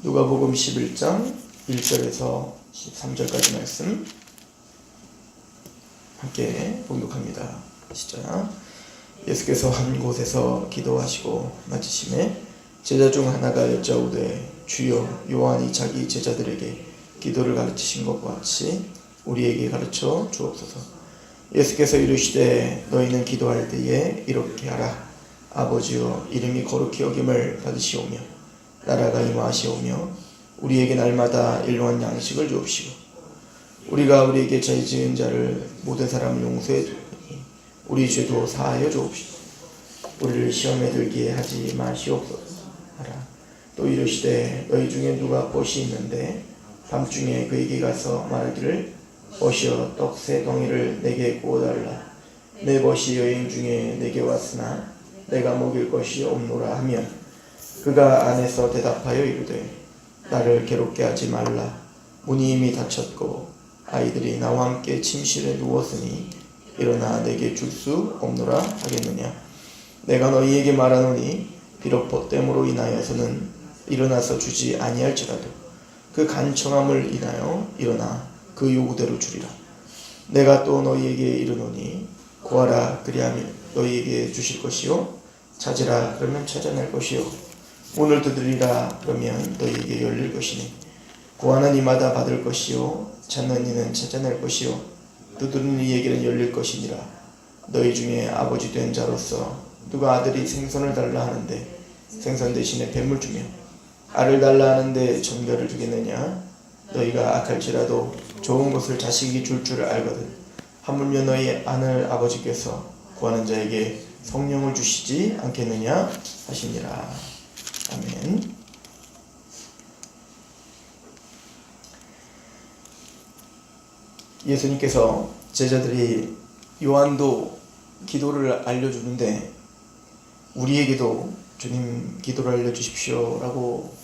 누가복음 11장 1절에서 13절까지 말씀 함께 봉독합니다. 시작. 예수께서 한 곳에서 기도하시고 마치심에 제자 중 하나가 여짜오되 주여 요한이 자기 제자들에게 기도를 가르치신 것과 같이 우리에게 가르쳐 주옵소서. 예수께서 이르시되 너희는 기도할 때에 이렇게 하라. 아버지여 이름이 거룩히 여김을 받으시오며 나라가 임하시오며 우리에게 날마다 일용할 양식을 주옵시고 우리가 우리에게 죄 지은 자를 모든 사람을 용서해 주니 우리 죄도 사하여 주옵시고 우리를 시험에 들게 하지 마시옵소서 하라. 또 이르시되 너희 중에 누가 벗이 있는데 밤중에 그에게 가서 말하기를 벗이여 떡 세 덩이를 내게 구워달라. 내 벗이 여행 중에 내게 왔으나 내가 먹일 것이 없노라 하면 그가 안에서 대답하여 이르되 나를 괴롭게 하지 말라. 문이 이미 닫혔고 아이들이 나와 함께 침실에 누웠으니 일어나 내게 줄 수 없노라 하겠느냐. 내가 너희에게 말하노니 비록 벗됨으로 인하여서는 일어나서 주지 아니할지라도 그 간청함을 인하여 일어나 그 요구대로 주리라. 내가 또 너희에게 이르노니 구하라 그리하면 너희에게 주실 것이요 찾으라 그러면 찾아낼 것이요 문을 두드리라 그러면 너희에게 열릴 것이니 구하는 이마다 받을 것이요 찾는 이는 찾아낼 것이요 두드리는 이에게는 열릴 것이니라. 너희 중에 아버지 된 자로서 누가 아들이 생선을 달라 하는데 생선 대신에 뱀을 주며 알을 달라 하는데 정결을 주겠느냐. 너희가 악할지라도 좋은 것을 자식이 줄 줄 알거든 하물며 너희 아는 아버지께서 구하는 자에게 성령을 주시지 않겠느냐 하시니라. 아멘. 예수님께서 제자들이 요한도 기도를 알려주는데 우리에게도 주님 기도를 알려주십시오 라고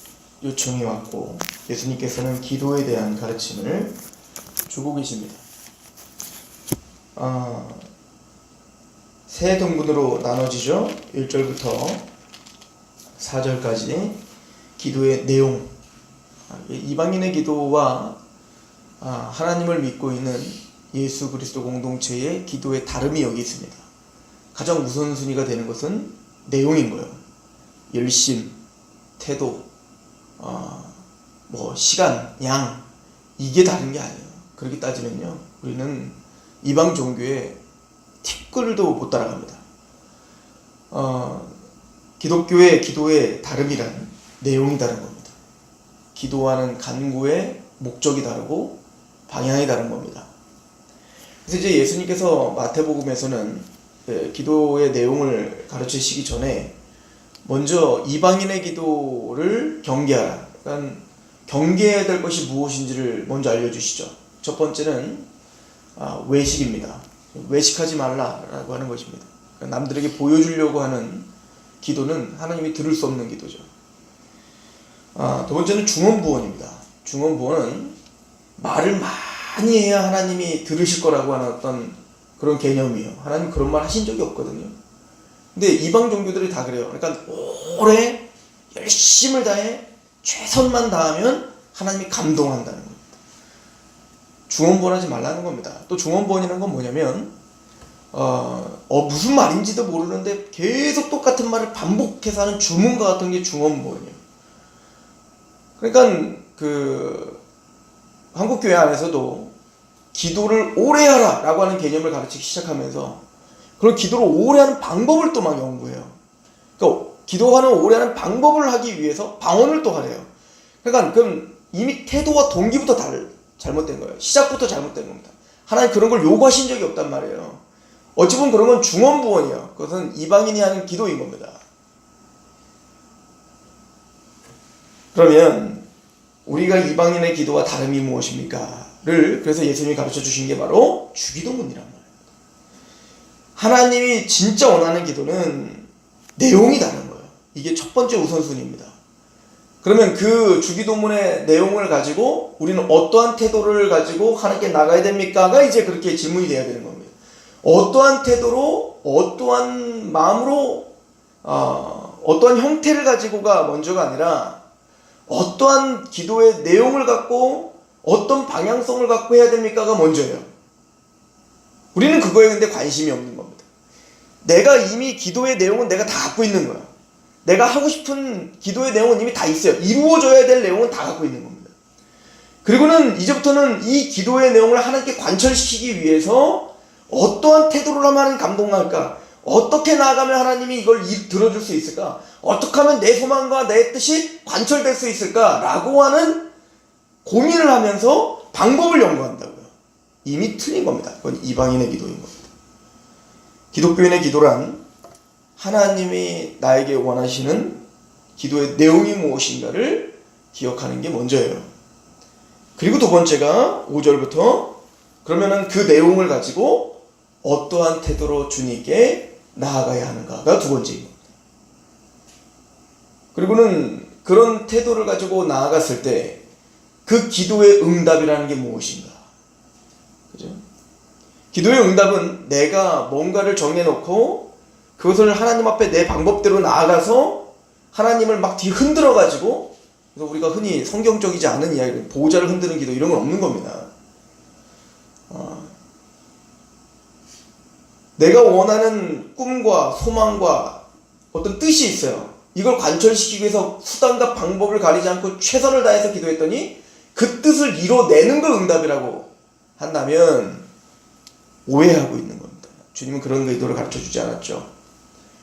요청이 왔고 예수님께서는 기도에 대한 가르침을 주고 계십니다. 세 등분으로 나눠지죠. 1절부터 4절까지 기도의 내용. 이방인의 기도와 하나님을 믿고 있는 예수 그리스도 공동체의 기도의 다름이 여기 있습니다. 가장 우선순위가 되는 것은 내용인 거예요. 열심, 태도, 시간, 양 이게 다른 게 아니에요. 그렇게 따지면요 우리는 이방 종교의 티끌도 못 따라갑니다. 기독교의 기도의 다름이란 내용이 다른 겁니다. 기도하는 간구의 목적이 다르고 방향이 다른 겁니다. 그래서 이제 예수님께서 마태복음에서는 기도의 내용을 가르치시기 전에 먼저 이방인의 기도를 경계하라. 그러니까 경계해야 될 것이 무엇인지를 먼저 알려주시죠. 첫 번째는 외식입니다. 외식하지 말라라고 하는 것입니다. 그러니까 남들에게 보여주려고 하는 기도는 하나님이 들을 수 없는 기도죠. 두 번째는 중언부언입니다. 중언부언은 말을 많이 해야 하나님이 들으실 거라고 하는 어떤 그런 개념이에요. 하나님 그런 말 하신 적이 없거든요. 근데 이방 종교들이 다 그래요. 그러니까 오래 열심을 다해 최선만 다하면 하나님이 감동한다는 겁니다. 중언부언하지 말라는 겁니다. 또 중언부언이라는 건 뭐냐면 무슨 말인지도 모르는데 계속 똑같은 말을 반복해서 하는 주문과 같은 게 중언부언이에요. 그러니까 한국교회 안에서도 기도를 오래 하라 라고 하는 개념을 가르치기 시작하면서 그런 기도를 오래 하는 방법을 또 막 연구해요. 그러니까 기도하는 오래 하는 방법을 하기 위해서 방언을 또 하래요. 그러니까 그럼 이미 태도와 동기부터 잘못된 거예요. 시작부터 잘못된 겁니다. 하나님 그런 걸 요구하신 적이 없단 말이에요. 어찌 보면 그런 건 중언부언이에요. 그것은 이방인이 하는 기도인 겁니다. 그러면 우리가 이방인의 기도와 다름이 무엇입니까? 를 그래서 예수님이 가르쳐 주신 게 바로 주기도문이란 말이에요. 하나님이 진짜 원하는 기도는 내용이 다른 거예요. 이게 첫 번째 우선순위입니다. 그러면 그 주기도문의 내용을 가지고 우리는 어떠한 태도를 가지고 하나님께 나가야 됩니까가 이제 그렇게 질문이 돼야 되는 겁니다. 어떠한 태도로 어떠한 마음으로 어떠한 형태를 가지고가 먼저가 아니라 어떠한 기도의 내용을 갖고 어떤 방향성을 갖고 해야 됩니까가 먼저예요. 우리는 그거에 근데 관심이 없는 겁니다. 내가 이미 기도의 내용은 내가 다 갖고 있는 거야. 내가 하고 싶은 기도의 내용은 이미 다 있어요. 이루어져야 될 내용은 다 갖고 있는 겁니다. 그리고는 이제부터는 이 기도의 내용을 하나님께 관철시키기 위해서 어떠한 태도를 하면 하나님 감동할까? 어떻게 나아가면 하나님이 이걸 들어줄 수 있을까? 어떻게 하면 내 소망과 내 뜻이 관철될 수 있을까? 라고 하는 고민을 하면서 방법을 연구한다고요. 이미 틀린 겁니다. 그건 이방인의 기도인 겁니다. 기독교인의 기도란 하나님이 나에게 원하시는 기도의 내용이 무엇인가를 기억하는 게 먼저예요. 그리고 두 번째가 5절부터 그러면은 그 내용을 가지고 어떠한 태도로 주님께 나아가야 하는가가 두 번째인 겁니다. 그리고는 그런 태도를 가지고 나아갔을 때 그 기도의 응답이라는 게 무엇인가? 그죠? 기도의 응답은 내가 뭔가를 정해놓고 그것을 하나님 앞에 내 방법대로 나아가서 하나님을 막 뒤흔들어 가지고, 그래서 우리가 흔히 성경적이지 않은 이야기, 보호자를 흔드는 기도 이런 건 없는 겁니다. 내가 원하는 꿈과 소망과 어떤 뜻이 있어요. 이걸 관철시키기 위해서 수단과 방법을 가리지 않고 최선을 다해서 기도했더니 그 뜻을 이뤄내는 걸 응답이라고 한다면 오해하고 있는 겁니다. 주님은 그런 기도를 가르쳐주지 않았죠.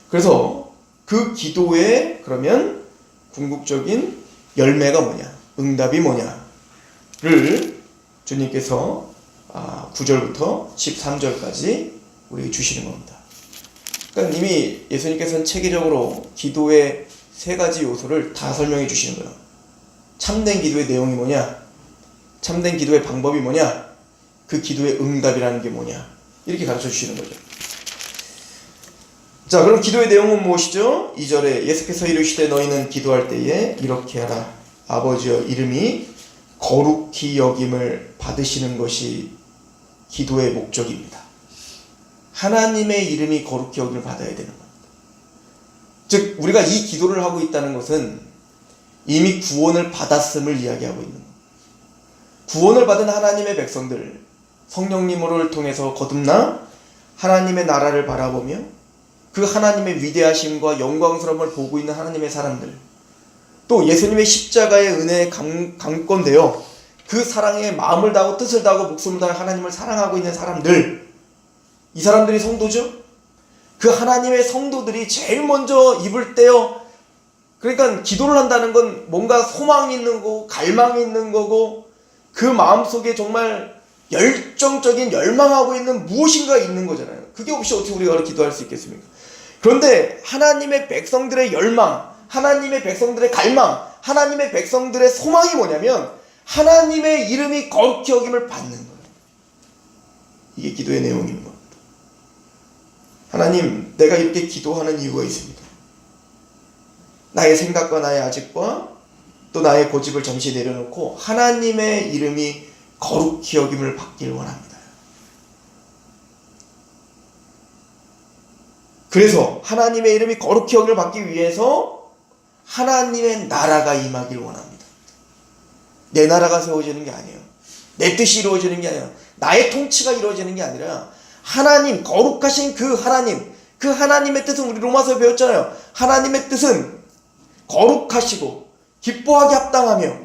그래서 그 기도의 그러면 궁극적인 열매가 뭐냐, 응답이 뭐냐를 주님께서 9절부터 13절까지 우리에게 주시는 겁니다. 그러니까 이미 예수님께서는 체계적으로 기도의 세 가지 요소를 다 설명해 주시는 거예요. 참된 기도의 내용이 뭐냐, 참된 기도의 방법이 뭐냐, 그 기도의 응답이라는 게 뭐냐, 이렇게 가르쳐 주시는 거죠. 자, 그럼 기도의 내용은 무엇이죠? 2절에 예수께서 이르시되 너희는 기도할 때에 이렇게 하라. 아버지여 이름이 거룩히 여김을 받으시는 것이 기도의 목적입니다. 하나님의 이름이 거룩히 여김을 받아야 되는 겁니다. 즉 우리가 이 기도를 하고 있다는 것은 이미 구원을 받았음을 이야기하고 있는 겁니다. 구원을 받은 하나님의 백성들, 성령님을 통해서 거듭나 하나님의 나라를 바라보며 그 하나님의 위대하심과 영광스러움을 보고 있는 하나님의 사람들, 또 예수님의 십자가의 은혜에 강권되어 그 사랑에 마음을 다하고 뜻을 다하고 목숨을 다하여 하나님을 사랑하고 있는 사람들, 이 사람들이 성도죠? 그 하나님의 성도들이 제일 먼저 입을 떼어, 그러니까 기도를 한다는 건 뭔가 소망이 있는 거고 갈망이 있는 거고 그 마음속에 정말 열정적인 열망하고 있는 무엇인가 있는 거잖아요. 그게 없이 어떻게 우리가 기도할 수 있겠습니까? 그런데 하나님의 백성들의 열망, 하나님의 백성들의 갈망, 하나님의 백성들의 소망이 뭐냐면 하나님의 이름이 거룩히 여김을 받는 거예요. 이게 기도의 내용인 겁니다. 하나님, 내가 이렇게 기도하는 이유가 있습니다. 나의 생각과 나의 아집과 또 나의 고집을 잠시 내려놓고 하나님의 이름이 거룩히 여김을 받길 원합니다. 그래서 하나님의 이름이 거룩히 여김을 받기 위해서 하나님의 나라가 임하길 원합니다. 내 나라가 세워지는 게 아니에요. 내 뜻이 이루어지는 게 아니라, 나의 통치가 이루어지는 게 아니라 하나님, 거룩하신 그 하나님의 뜻은 우리 로마서에 배웠잖아요. 하나님의 뜻은 거룩하시고 기뻐하게 합당하며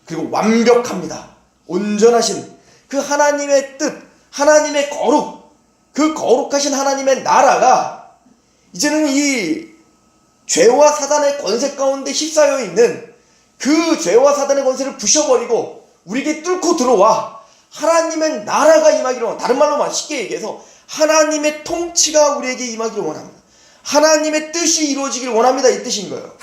그리고 완벽합니다. 온전하신 그 하나님의 뜻, 하나님의 거룩, 그 거룩하신 하나님의 나라가 이제는 이 죄와 사단의 권세 가운데 휩싸여 있는 그 죄와 사단의 권세를 부셔버리고 우리에게 뚫고 들어와 하나님의 나라가 임하기를 원합니다. 다른 말로 쉽게 얘기해서 하나님의 통치가 우리에게 임하기를 원합니다. 하나님의 뜻이 이루어지기를 원합니다. 이 뜻인 거예요.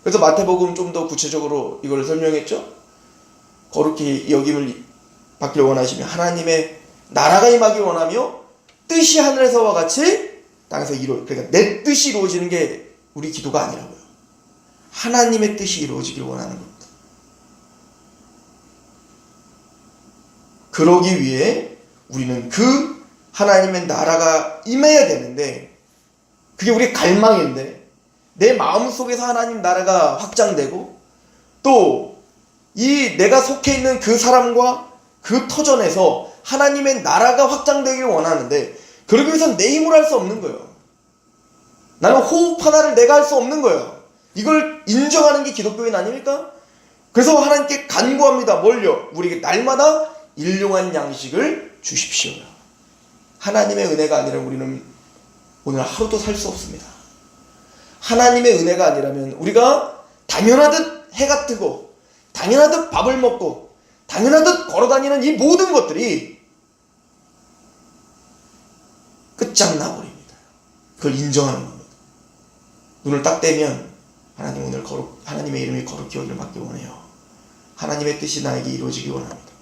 그래서 마태복음 좀 더 구체적으로 이걸 설명했죠. 거룩히 여김을 받기를 원하시며 하나님의 나라가 임하기를 원하며 뜻이 하늘에서와 같이 땅에서 그러니까 내 뜻이 이루어지는 게 우리 기도가 아니라고요. 하나님의 뜻이 이루어지기를 원하는 겁니다. 그러기 위해 우리는 그 하나님의 나라가 임해야 되는데, 그게 우리의 갈망인데 내 마음속에서 하나님 나라가 확장되고 또 이 내가 속해 있는 그 사람과 그 터전에서 하나님의 나라가 확장되길 원하는데 그러기 위해서는 내 힘으로 할 수 없는 거예요. 나는 호흡 하나를 내가 할 수 없는 거예요. 이걸 인정하는 게 기독교인 아닙니까? 그래서 하나님께 간구합니다. 뭘요? 우리에게 날마다 일용할 양식을 주십시오. 하나님의 은혜가 아니라면 우리는 오늘 하루도 살 수 없습니다. 하나님의 은혜가 아니라면 우리가 당연하듯 해가 뜨고 당연하듯 밥을 먹고 당연하듯 걸어다니는 이 모든 것들이 끝장나버립니다. 그걸 인정하는 겁니다. 눈을 딱 떼면 하나님 오늘 하나님의 이름이 거룩히 여기를 받기 원해요. 하나님의 뜻이 나에게 이루어지기 원합니다.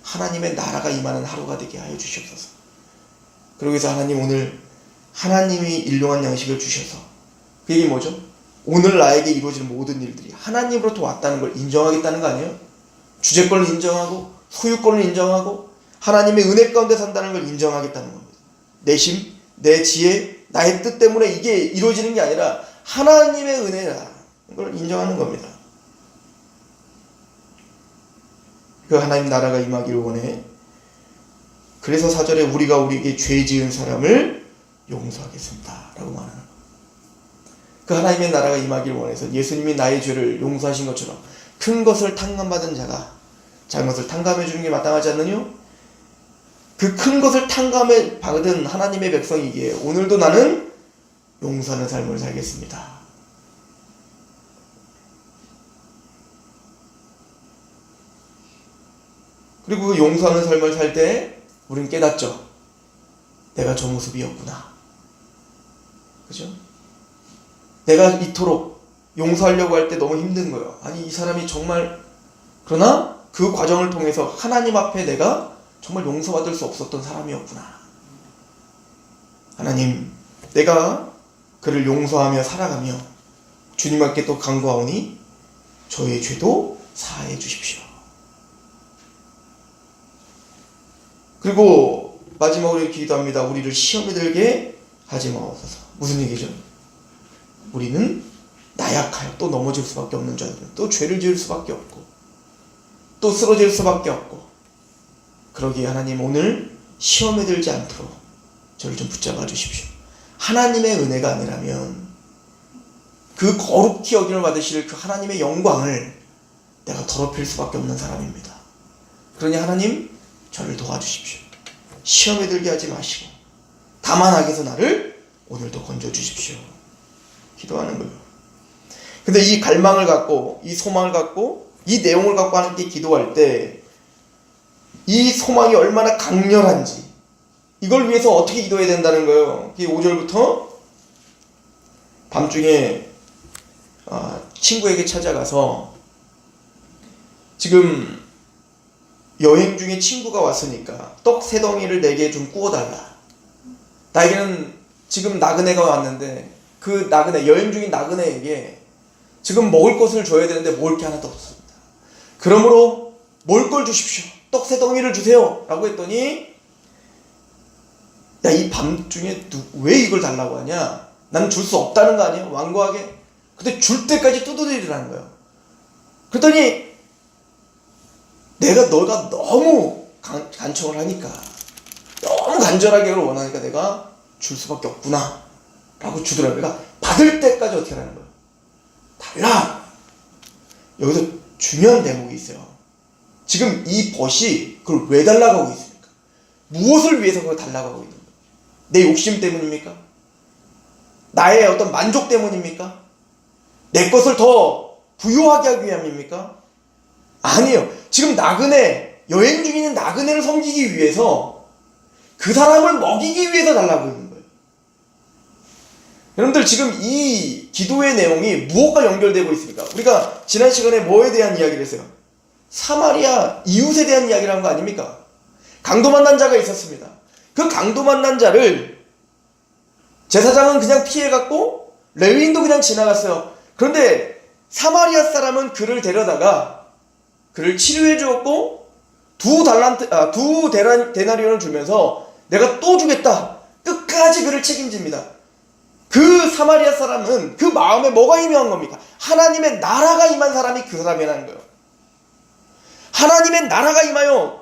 하나님의 나라가 임하는 하루가 되게 하여 주시옵소서. 그러기 위해서 하나님 오늘 하나님이 일용한 양식을 주셔서 그 얘기 뭐죠? 오늘 나에게 이루어지는 모든 일들이 하나님으로부터 왔다는 걸 인정하겠다는 거 아니에요? 주제권을 인정하고 소유권을 인정하고 하나님의 은혜 가운데 산다는 걸 인정하겠다는 겁니다. 내 힘, 내 지혜, 나의 뜻 때문에 이게 이루어지는 게 아니라 하나님의 은혜라는 걸 인정하는 겁니다. 그 하나님 나라가 임하기를 원해. 그래서 4절에 우리가 우리에게 죄 지은 사람을 용서하겠습니다 라고 말하는 거예요. 그 하나님의 나라가 임하기를 원해서 예수님이 나의 죄를 용서하신 것처럼 큰 것을 탕감받은 자가 작은 것을 탕감해 주는 게 마땅하지 않느뇨? 그 큰 것을 탕감해 받은 하나님의 백성이기에 오늘도 나는 용서하는 삶을 살겠습니다. 그리고 그 용서하는 삶을 살 때 우리는 깨닫죠. 내가 저 모습이었구나. 그죠? 내가 이토록 용서하려고 할 때 너무 힘든 거예요. 아니 이 사람이 정말 그러나 그 과정을 통해서 하나님 앞에 내가 정말 용서받을 수 없었던 사람이었구나. 하나님 내가 그를 용서하며 살아가며 주님 앞에 또 간구하오니 저의 죄도 사하여 주십시오. 그리고 마지막으로 기도합니다. 우리를 시험에 들게 하지 마옵소서. 무슨 얘기죠? 우리는 나약하여 또 넘어질 수밖에 없는 자들, 또 죄를 지을 수밖에 없고 또 쓰러질 수밖에 없고 그러기에 하나님 오늘 시험에 들지 않도록 저를 좀 붙잡아 주십시오. 하나님의 은혜가 아니라면 그 거룩히 여김을 받으실 그 하나님의 영광을 내가 더럽힐 수밖에 없는 사람입니다. 그러니 하나님 저를 도와주십시오. 시험에 들게 하지 마시고 다만 악에서 나를 오늘도 건져주십시오. 기도하는 거예요. 근데 이 갈망을 갖고 이 소망을 갖고 이 내용을 갖고 하나님께 기도할 때 이 소망이 얼마나 강렬한지 이걸 위해서 어떻게 기도해야 된다는 거예요. 5절부터 밤중에 친구에게 찾아가서 지금 여행 중에 친구가 왔으니까 떡 3덩이를 내게 좀 구워달라. 나에게는 지금 나그네가 왔는데 그 나그네, 여행 중인 나그네에게 지금 먹을 것을 줘야 되는데 먹을 게 하나도 없습니다. 그러므로 먹을 걸 주십시오. 떡 3덩이를 주세요 라고 했더니 야, 이 밤중에 왜 이걸 달라고 하냐? 나는 줄 수 없다는 거 아니에요? 완고하게. 근데 줄 때까지 두드리라는 거예요. 그랬더니 너가 너무 간청을 하니까 너무 간절하게 그걸 원하니까 내가 줄 수밖에 없구나 라고 주더라고요. 그러니까 받을 때까지 어떻게 하는 거예요? 달라. 여기서 중요한 대목이 있어요. 지금 이 벗이 그걸 왜 달라고 하고 있습니까? 무엇을 위해서 그걸 달라고 하고 있는 거예요? 내 욕심 때문입니까? 나의 어떤 만족 때문입니까? 내 것을 더 부유하게 하기 위함입니까? 아니에요. 지금 나그네, 여행 중인 나그네를 섬기기 위해서 그 사람을 먹이기 위해서 달라고 있는 거예요. 여러분들 지금 이 기도의 내용이 무엇과 연결되고 있습니까? 우리가 지난 시간에 뭐에 대한 이야기를 했어요? 사마리아 이웃에 대한 이야기를 한 거 아닙니까? 강도 만난 자가 있었습니다. 그 강도 만난 자를 제사장은 그냥 피해갔고 레위인도 그냥 지나갔어요. 그런데 사마리아 사람은 그를 데려다가 그를 치료해 주었고 두 데나리온을 주면서 내가 또 주겠다. 끝까지 그를 책임집니다. 그 사마리아 사람은 그 마음에 뭐가 임한 겁니까? 하나님의 나라가 임한 사람이 그 사람이라는 거예요. 하나님의 나라가 임하여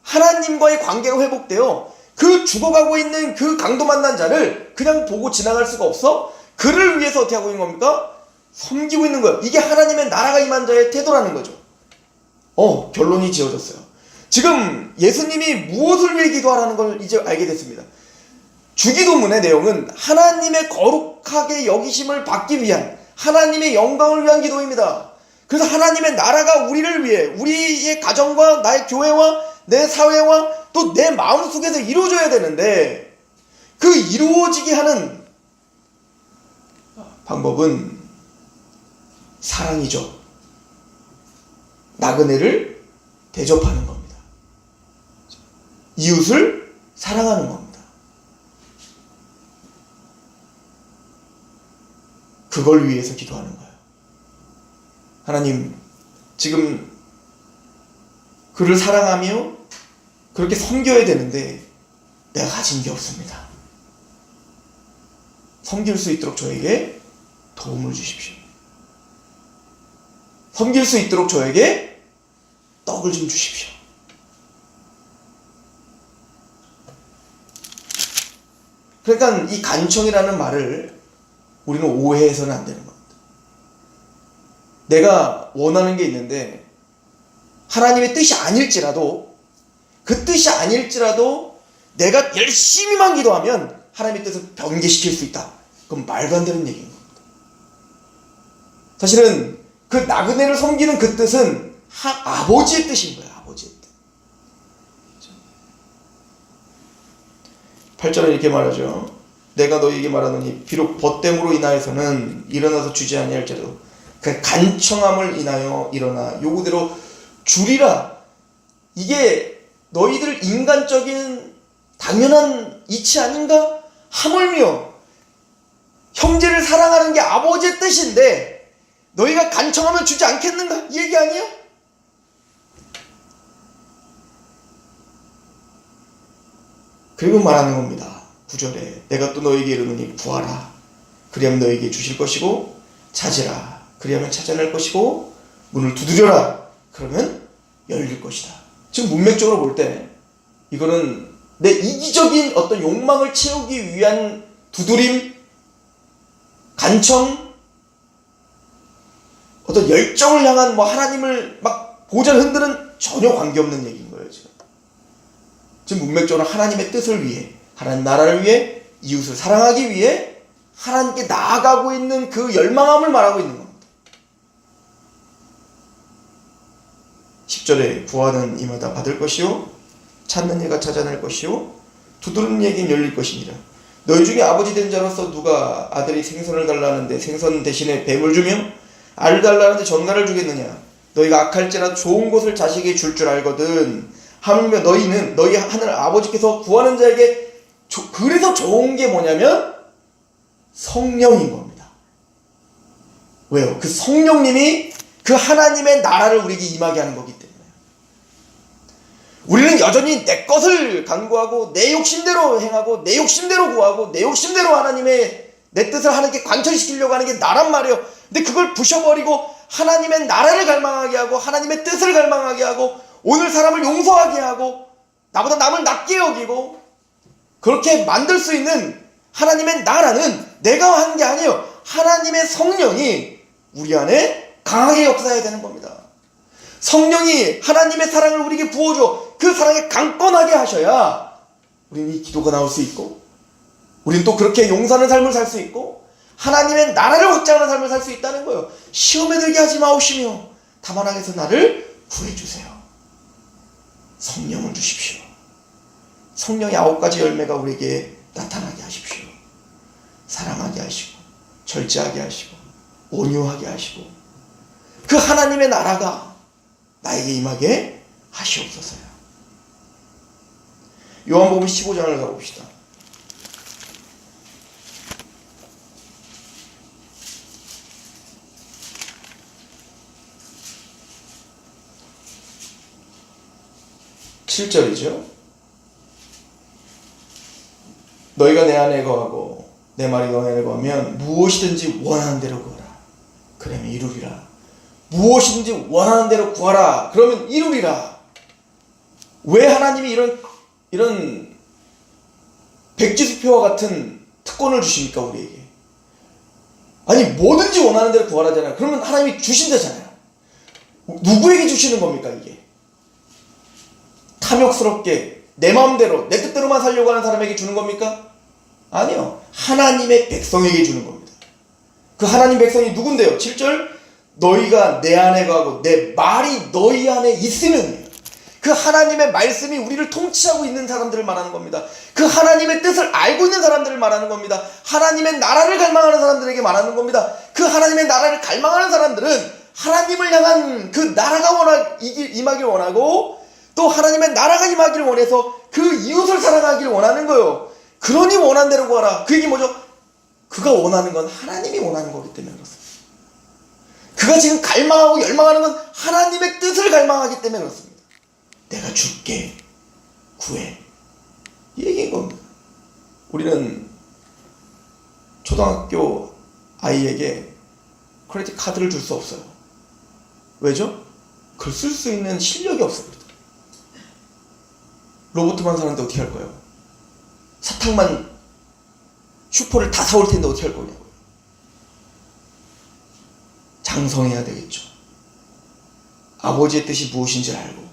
하나님과의 관계가 회복되어 그 죽어가고 있는 그 강도 만난 자를 그냥 보고 지나갈 수가 없어? 그를 위해서 어떻게 하고 있는 겁니까? 섬기고 있는 거예요. 이게 하나님의 나라가 임한 자의 태도라는 거죠. 결론이 지어졌어요. 지금 예수님이 무엇을 위해 기도하라는 걸 이제 알게 됐습니다. 주기도문의 내용은 하나님의 거룩하게 여기심을 받기 위한, 하나님의 영광을 위한 기도입니다. 그래서 하나님의 나라가 우리를 위해, 우리의 가정과 나의 교회와 내 사회와 또 내 마음속에서 이루어져야 되는데, 그 이루어지게 하는 방법은 사랑이죠. 나그네를 대접하는 겁니다. 이웃을 사랑하는 겁니다. 그걸 위해서 기도하는 거예요. 하나님, 지금 그를 사랑하며 그렇게 섬겨야 되는데 내가 가진 게 없습니다. 섬길 수 있도록 저에게 도움을 주십시오. 섬길 수 있도록 저에게 떡을 좀 주십시오. 그러니까 이 간청이라는 말을 우리는 오해해서는 안 되는 겁니다. 내가 원하는 게 있는데 하나님의 뜻이 아닐지라도, 그 뜻이 아닐지라도 내가 열심히만 기도하면 하나님의 뜻을 변개시킬 수 있다. 그건 말도 안 되는 얘기인 겁니다. 사실은 그 나그네를 섬기는 그 뜻은 아버지의 뜻인 거예요. 아버지의 뜻. 8절에 이렇게 말하죠. 내가 너희에게 말하노니 비록 벗됨으로 인하여서는 일어나서 주지 아니할지라도 그 간청함을 인하여 일어나 요구대로 주리라. 이게 너희들 인간적인 당연한 이치 아닌가? 하물며 형제를 사랑하는 게 아버지의 뜻인데 너희가 간청하면 주지 않겠는가? 이 얘기 아니야? 그리고 말하는 겁니다. 9절에 내가 또 너희에게 이르노니 구하라. 그리하면 너희에게 주실 것이고 찾으라. 그리하면 찾아낼 것이고 문을 두드려라. 그러면 열릴 것이다. 지금 문맥적으로 볼 때 이거는 내 이기적인 어떤 욕망을 채우기 위한 두드림, 간청, 어떤 열정을 향한 하나님을 막 보좌를 흔드는 전혀 관계없는 얘기인 거예요. 지금 문맥적으로 하나님의 뜻을 위해, 하나님 나라를 위해, 이웃을 사랑하기 위해 하나님께 나아가고 있는 그 열망함을 말하고 있는 겁니다. 10절에 구하는 이마다 받을 것이요 찾는 이가 찾아낼 것이요 두드리는 이에겐 열릴 것이니라. 너희 중에 아버지 된 자로서 누가 아들이 생선을 달라는데 생선 대신에 뱀을 주며 알을 달라는데 전갈을 주겠느냐. 너희가 악할지라도 좋은 것을 자식에게 줄 줄 알거든. 하물며 너희는 너희 하늘 아버지께서 구하는 자에게 그래서 좋은 게 뭐냐면 성령인 겁니다. 왜요? 그 성령님이 그 하나님의 나라를 우리에게 임하게 하는 거기 때문에 우리는 여전히 내 것을 간구하고 내 욕심대로 행하고 내 욕심대로 구하고 내 욕심대로 하나님의 내 뜻을 하나님께 관철시키려고 하는 게 나란 말이에요. 근데 그걸 부셔버리고 하나님의 나라를 갈망하게 하고 하나님의 뜻을 갈망하게 하고 오늘 사람을 용서하게 하고 나보다 남을 낮게 여기고 그렇게 만들 수 있는 하나님의 나라는 내가 한 게 아니에요. 하나님의 성령이 우리 안에 강하게 역사해야 되는 겁니다. 성령이 하나님의 사랑을 우리에게 부어줘 그 사랑에 강건하게 하셔야 우리는 이 기도가 나올 수 있고 우리는 또 그렇게 용서하는 삶을 살 수 있고 하나님의 나라를 확장하는 삶을 살 수 있다는 거예요. 시험에 들게 하지 마옵시며 다만 악에서 나를 구해주세요. 성령을 주십시오. 성령의 9가지 열매가 우리에게 나타나게 하십시오. 사랑하게 하시고 절제하게 하시고 온유하게 하시고 그 하나님의 나라가 나에게 임하게 하시옵소서요. 요한복음 15장을 가봅시다. (7절이죠) 너희가 내 안에 거하고 내 말이 너희 안에 거하면 무엇이든지 원하는 대로 구하라. 그러면 이루리라. 무엇이든지 원하는 대로 구하라. 그러면 이루리라. 왜 하나님이 이런 백지수표와 같은 특권을 주십니까, 우리에게? 아니, 뭐든지 원하는 대로 구하라잖아요. 그러면 하나님이 주신다잖아요. 누구에게 주시는 겁니까, 이게? 탐욕스럽게 내 마음대로 내 뜻대로만 살려고 하는 사람에게 주는 겁니까? 아니요. 하나님의 백성에게 주는 겁니다. 그 하나님 백성이 누군데요? 7절 너희가 내 안에 거하고 내 말이 너희 안에 있으면, 그 하나님의 말씀이 우리를 통치하고 있는 사람들을 말하는 겁니다. 그 하나님의 뜻을 알고 있는 사람들을 말하는 겁니다. 하나님의 나라를 갈망하는 사람들에게 말하는 겁니다. 그 하나님의 나라를 갈망하는 사람들은 하나님을 향한 그 나라가 임하길 원하고, 또 하나님의 나라가 임하기를 원해서 그 이웃을 사랑하기를 원하는 거예요. 그러니 원하는 대로 구하라. 그 얘기 뭐죠? 그가 원하는 건 하나님이 원하는 거기 때문에 그렇습니다. 그가 지금 갈망하고 열망하는 건 하나님의 뜻을 갈망하기 때문에 그렇습니다. 내가 줄게, 구해, 이 얘기인 겁니다. 우리는 초등학교 아이에게 크레딧 카드를 줄 수 없어요. 왜죠? 그걸 쓸 수 있는 실력이 없습니다. 로봇만 사는데 어떻게 할 거예요? 사탕만 슈퍼를 다 사올 텐데 어떻게 할 거냐고요? 장성해야 되겠죠. 아버지의 뜻이 무엇인지를 알고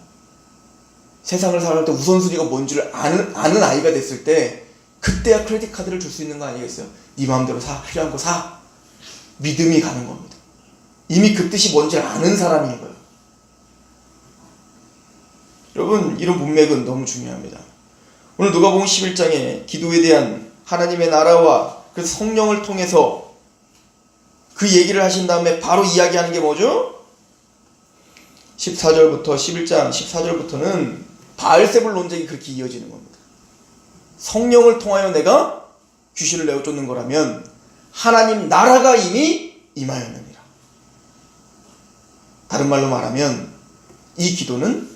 세상을 살아갈 때 우선순위가 뭔지를 아는 아이가 됐을 때, 그때야 크레딧 카드를 줄 수 있는 거 아니겠어요? 네 마음대로 사, 필요한 거 사. 믿음이 가는 겁니다. 이미 그 뜻이 뭔지 아는 사람인 거예요. 여러분, 이런 문맥은 너무 중요합니다. 오늘 누가복음 11장에 기도에 대한 하나님의 나라와 그 성령을 통해서 그 얘기를 하신 다음에 바로 이야기하는 게 뭐죠? 11장 14절부터는 바알세불 논쟁이 그렇게 이어지는 겁니다. 성령을 통하여 내가 귀신을 내어 쫓는 거라면 하나님 나라가 이미 임하였느니라. 다른 말로 말하면 이 기도는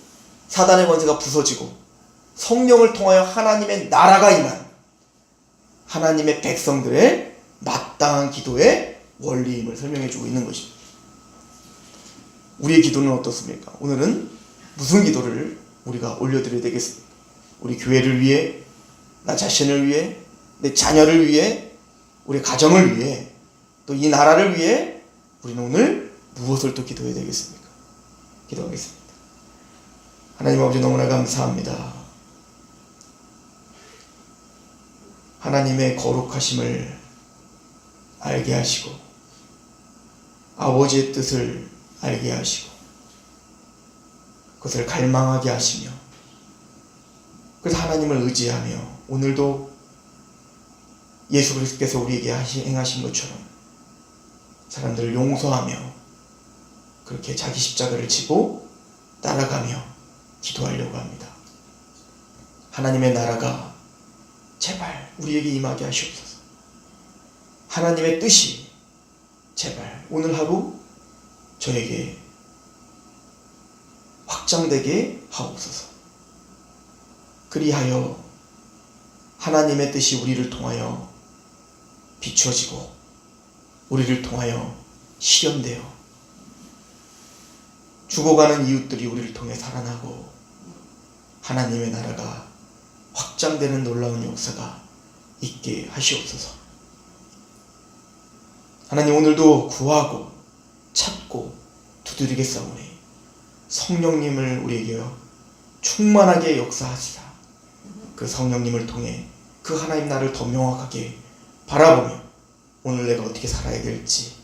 사단의 권세가 부서지고 성령을 통하여 하나님의 나라가 임한 하나님의 백성들의 마땅한 기도의 원리임을 설명해주고 있는 것입니다. 우리의 기도는 어떻습니까? 오늘은 무슨 기도를 우리가 올려드려야 되겠습니까? 우리 교회를 위해, 나 자신을 위해, 내 자녀를 위해, 우리 가정을 위해, 또 이 나라를 위해 우리는 오늘 무엇을 또 기도해야 되겠습니까? 기도하겠습니다. 하나님 아버지, 너무나 감사합니다. 하나님의 거룩하심을 알게 하시고 아버지의 뜻을 알게 하시고 그것을 갈망하게 하시며, 그래서 하나님을 의지하며 오늘도 예수 그리스도께서 우리에게 행하신 것처럼 사람들을 용서하며 그렇게 자기 십자가를 지고 따라가며 기도하려고 합니다. 하나님의 나라가 제발 우리에게 임하게 하시옵소서. 하나님의 뜻이 제발 오늘 하루 저에게 확장되게 하옵소서. 그리하여 하나님의 뜻이 우리를 통하여 비추어지고 우리를 통하여 실현되어 죽어가는 이웃들이 우리를 통해 살아나고 하나님의 나라가 확장되는 놀라운 역사가 있게 하시옵소서. 하나님, 오늘도 구하고 찾고 두드리겠사오니 성령님을 우리에게 충만하게 역사하시라. 그 성령님을 통해 그 하나님 나라를 더 명확하게 바라보며 오늘 내가 어떻게 살아야 될지,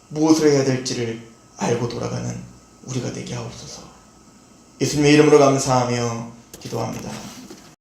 무엇을 해야 될지를 알고 돌아가는 우리가 되게 하옵소서. 예수님의 이름으로 감사하며 기도합니다.